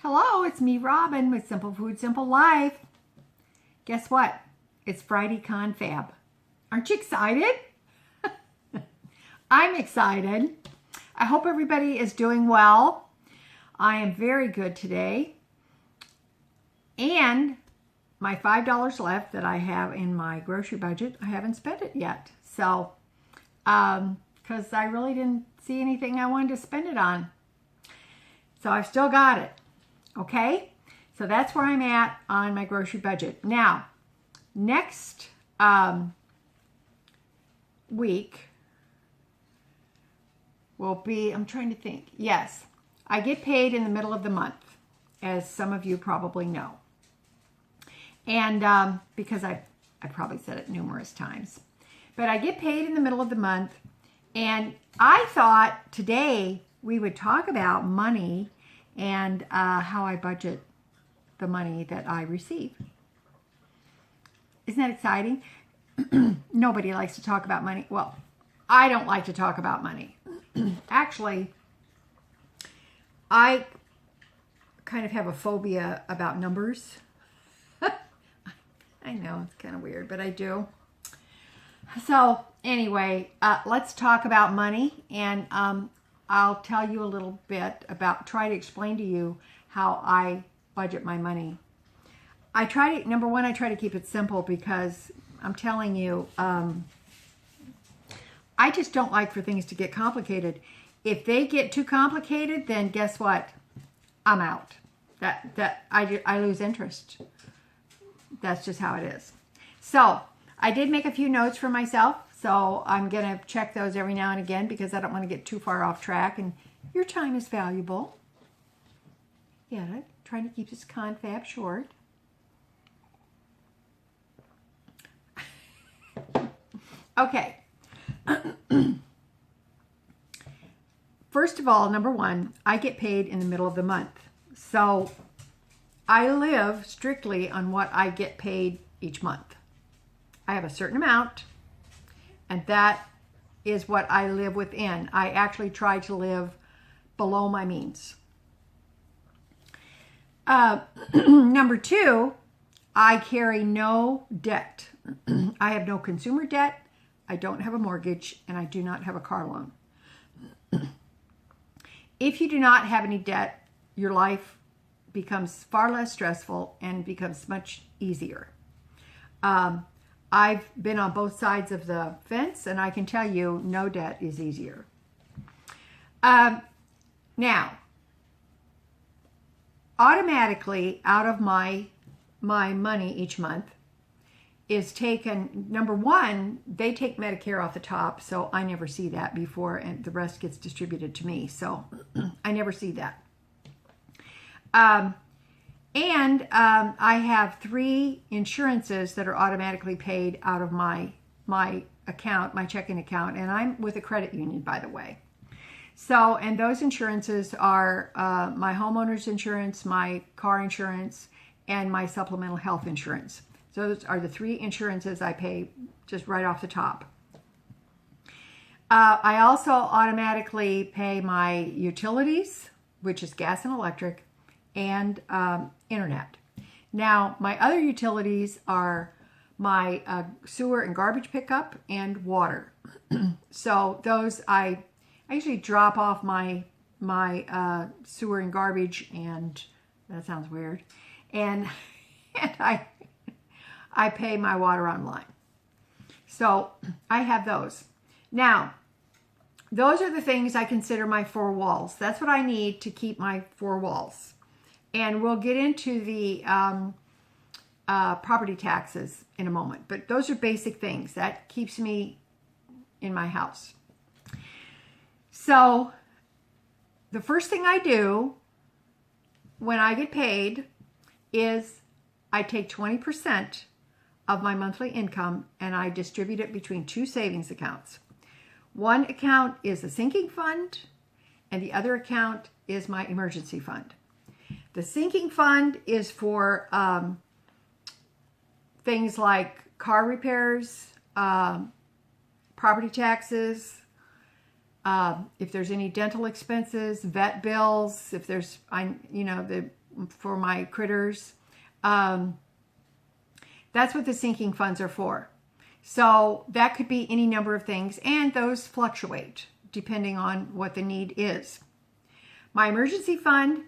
Hello, it's me, Robin, with Simple Food, Simple Life. Guess what? It's Friday confab. Aren't you excited? I'm excited. I hope everybody is doing well. I am very good today. And my $5 left that I have in my grocery budget, I haven't spent it yet. So, because I really didn't see anything I wanted to spend it on. So I've still got it. Okay? So that's where I'm at on my grocery budget. Now, next week will be, I'm trying to think. Yes, I get paid in the middle of the month, as some of you probably know. And because I probably said it numerous times. But I get paid in the middle of the month. And I thought today we would talk about money and how I budget the money that I receive. Isn't that exciting? Nobody likes to talk about money. Well, I don't like to talk about money. Actually, I kind of have a phobia about numbers. I know, it's kind of weird, but I do. So anyway, let's talk about money, and I'll tell you a little bit about, try to explain to you how I budget my money. Number one, I try to keep it simple because I'm telling you, I just don't like for things to get complicated. If they get too complicated, then guess what? I'm out. I lose interest. That's just how it is. So I did make a few notes for myself. So I'm going to check those every now and again because I don't want to get too far off track. And your time is valuable. Get it? Trying to keep this confab short. Okay. First of all, number one, I get paid in the middle of the month. So I live strictly on what I get paid each month. I have a certain amount, and that is what I live within. I actually try to live below my means. Number two, I carry no debt. I have no consumer debt. I don't have a mortgage, and I do not have a car loan. If you do not have any debt, your life becomes far less stressful and becomes much easier. I've been on both sides of the fence, and I can tell you no debt is easier. Now, automatically out of my money each month is taken, number one, they take Medicare off the top, so I never see that before, and the rest gets distributed to me, so I never see that. I have 3 insurances that are automatically paid out of my account, my checking account, and I'm with a credit union, by the way. So, and those insurances are my homeowner's insurance, my car insurance, and my supplemental health insurance. So those are the 3 insurances I pay just right off the top. I also automatically pay my utilities, which is gas and electric, and internet. Now, my other utilities are my sewer and garbage pickup and water. So those I usually drop off my sewer and garbage, and that sounds weird, and I pay my water online. So I have those. Now, those are the things I consider my 4 walls. That's what I need to keep my 4 walls. And we'll get into the property taxes in a moment. But those are basic things. That keeps me in my house. So the first thing I do when I get paid is I take 20% of my monthly income and I distribute it between 2 savings accounts. One account is a sinking fund and the other account is my emergency fund. The sinking fund is for things like car repairs, property taxes, if there's any dental expenses, vet bills, if there's, for my critters. That's what the sinking funds are for. So that could be any number of things, and those fluctuate depending on what the need is. My emergency fund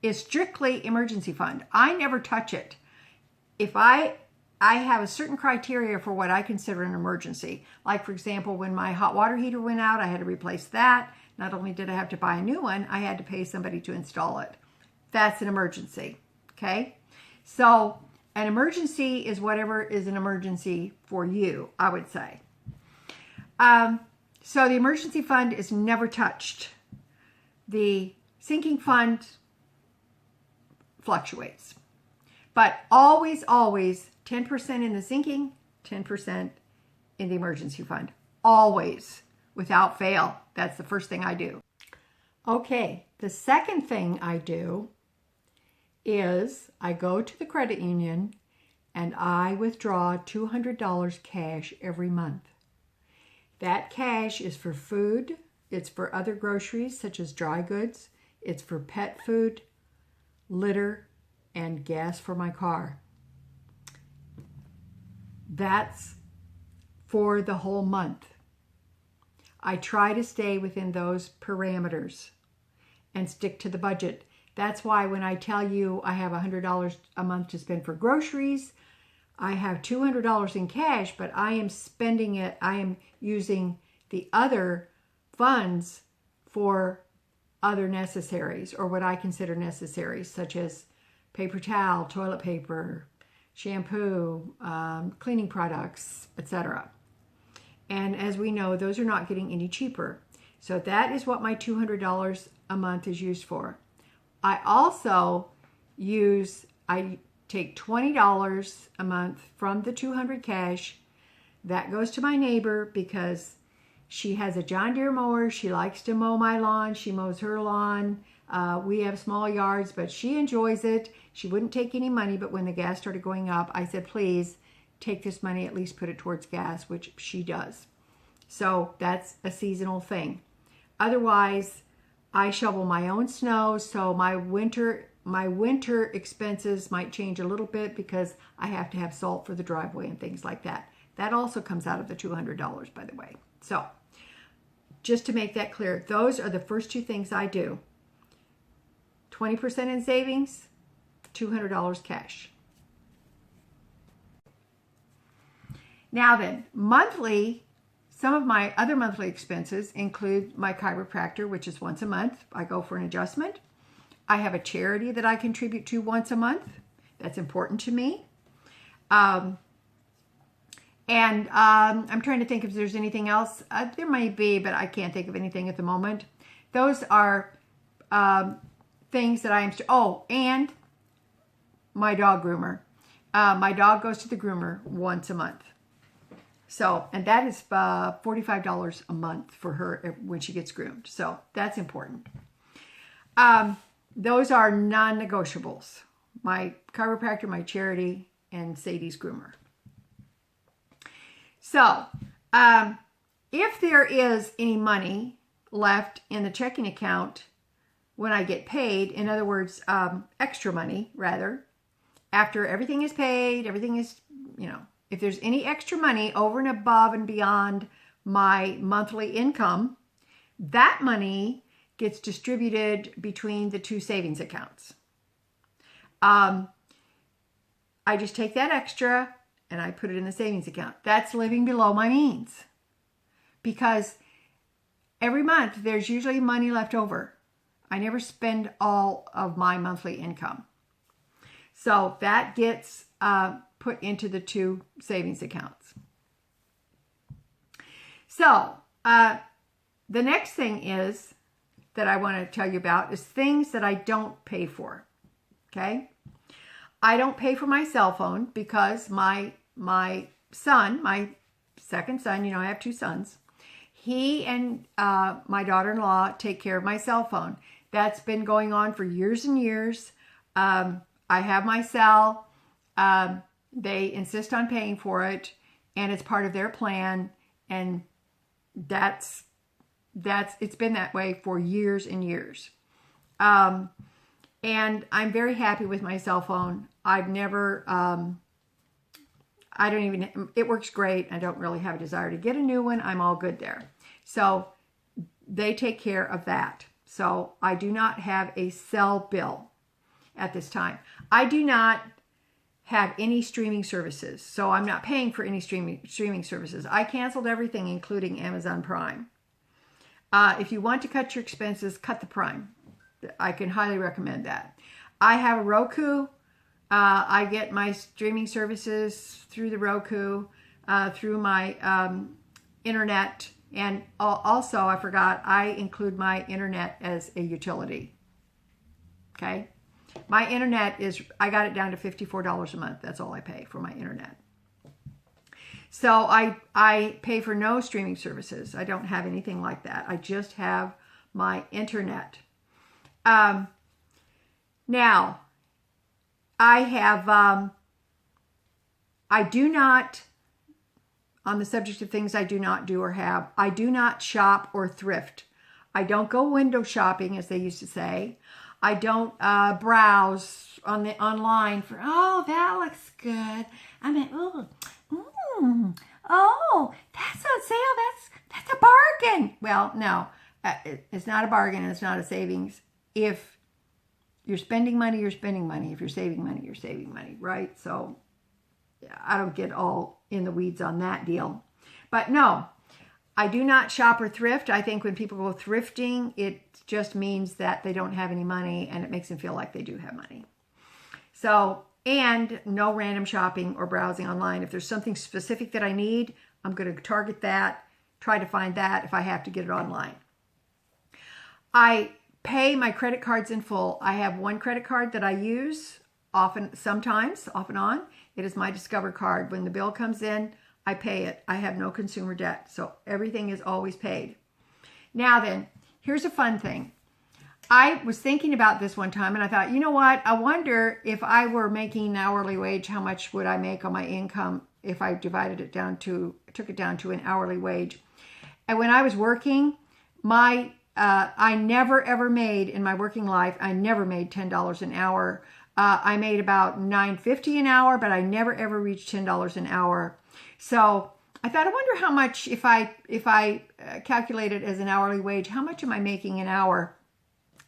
is strictly emergency fund. I never touch it. If I have a certain criteria for what I consider an emergency. Like, for example, when my hot water heater went out, I had to replace that. Not only did I have to buy a new one, I had to pay somebody to install it. That's an emergency, okay? So an emergency is whatever is an emergency for you, I would say. So the emergency fund is never touched. The sinking fund fluctuates. But always, always 10% in the sinking, 10% in the emergency fund. Always, without fail. That's the first thing I do. Okay, the second thing I do is I go to the credit union and I withdraw $200 cash every month. That cash is for food, it's for other groceries such as dry goods, it's for pet food, litter, and gas for my car. That's for the whole month. I try to stay within those parameters and stick to the budget. That's why when I tell you I have $100 a month to spend for groceries, I have $200 in cash, but I am spending it, I am using the other funds for other necessaries, or what I consider necessaries, such as paper towel, toilet paper, shampoo, cleaning products, etc. And as we know, those are not getting any cheaper. So that is what my $200 a month is used for. I also I take $20 a month from the $200 cash. That goes to my neighbor because she has a John Deere mower. She likes to mow my lawn. She mows her lawn. We have small yards, but she enjoys it. She wouldn't take any money, but when the gas started going up, I said, please take this money, at least put it towards gas, which she does. So that's a seasonal thing. Otherwise, I shovel my own snow, so my winter expenses might change a little bit because I have to have salt for the driveway and things like that. That also comes out of the $200, by the way. So just to make that clear, those are the first two things I do. 20% in savings, $200 cash. Now then, monthly, some of my other monthly expenses include my chiropractor, which is once a month. I go for an adjustment. I have a charity that I contribute to once a month. That's important to me. I'm trying to think if there's anything else. There might be, but I can't think of anything at the moment. Those are things that I am... Oh, and my dog groomer. My dog goes to the groomer once a month. So, and that is $45 a month for her when she gets groomed. So that's important. Those are non-negotiables. My chiropractor, my charity, and Sadie's groomer. So, if there is any money left in the checking account when I get paid, in other words, extra money, rather, after everything is paid, everything is, if there's any extra money over and above and beyond my monthly income, that money gets distributed between the two savings accounts. I just take that extra and I put it in the savings account. That's living below my means because every month there's usually money left over. I never spend all of my monthly income. So that gets put into the two savings accounts. So the next thing is that I want to tell you about is things that I don't pay for. Okay? I don't pay for my cell phone because my son, my second son, I have two sons, he and my daughter-in-law take care of my cell phone. That's been going on for years and years. I have my cell. They insist on paying for it, and it's part of their plan, and it's been that way for years and years. And I'm very happy with my cell phone. I've never, it works great. I don't really have a desire to get a new one. I'm all good there. So they take care of that. So I do not have a cell bill at this time. I do not have any streaming services. So I'm not paying for any streaming services. I canceled everything, including Amazon Prime. If you want to cut your expenses, cut the Prime. I can highly recommend that. I have a Roku. I get my streaming services through the Roku, through my internet. And also, I forgot, I include my internet as a utility. Okay? My internet is, I got it down to $54 a month. That's all I pay for my internet. So I pay for no streaming services. I don't have anything like that. I just have my internet. Now, I have, I do not, on the subject of things I do not do or have, I do not shop or thrift. I don't go window shopping, as they used to say. I don't browse on the online for, oh, that looks good. I mean, oh, that's on sale. That's a bargain. Well, no, it's not a bargain. And it's not a savings. If you're spending money, you're spending money. If you're saving money, you're saving money, right? So I don't get all in the weeds on that deal. But no, I do not shop or thrift. I think when people go thrifting, it just means that they don't have any money and it makes them feel like they do have money. So, and no random shopping or browsing online. If there's something specific that I need, I'm going to target that, try to find that if I have to get it online. I pay my credit cards in full. I have one credit card that I use sometimes, off and on. It is my Discover card. When the bill comes in, I pay it. I have no consumer debt. So everything is always paid. Now then, here's a fun thing. I was thinking about this one time and I thought, you know what? I wonder if I were making an hourly wage, how much would I make on my income if I divided it down to, took it down to an hourly wage. And when I was working, I never ever made in my working life, I never made $10 an hour. I made about $9.50 an hour, but I never ever reached $10 an hour. So I thought, I wonder how much, if I calculate it as an hourly wage, how much am I making an hour?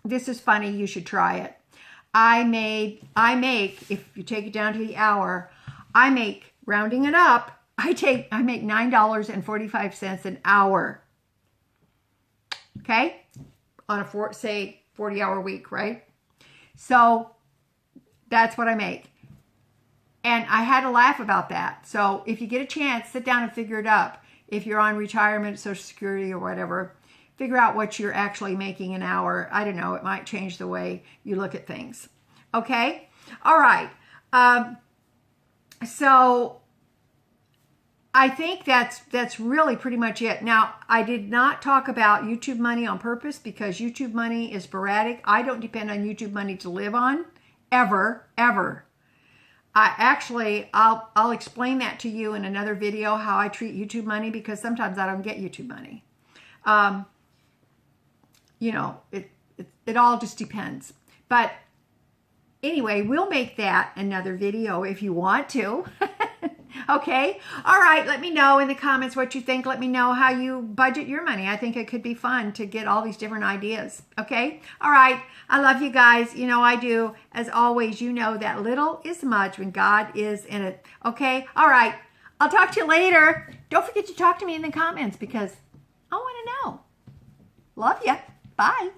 This is funny. You should try it. I make, if you take it down to the hour, I make, rounding it up, I make $9.45 an hour. Okay? On a, say, 40-hour week, right? So that's what I make. And I had to laugh about that. So if you get a chance, sit down and figure it up. If you're on retirement, Social Security or whatever, figure out what you're actually making an hour. I don't know. It might change the way you look at things. Okay? All right. So I think that's really pretty much it. Now, I did not talk about YouTube money on purpose because YouTube money is sporadic. I don't depend on YouTube money to live on, ever. I'll explain that to you in another video, how I treat YouTube money, because sometimes I don't get YouTube money. You know, it all just depends. But anyway, we'll make that another video if you want to. Okay. All right. Let me know in the comments what you think. Let me know how you budget your money. I think it could be fun to get all these different ideas. Okay. All right. I love you guys. You know I do. As always, you know that little is much when God is in it. Okay. All right. I'll talk to you later. Don't forget to talk to me in the comments because I want to know. Love ya. Bye.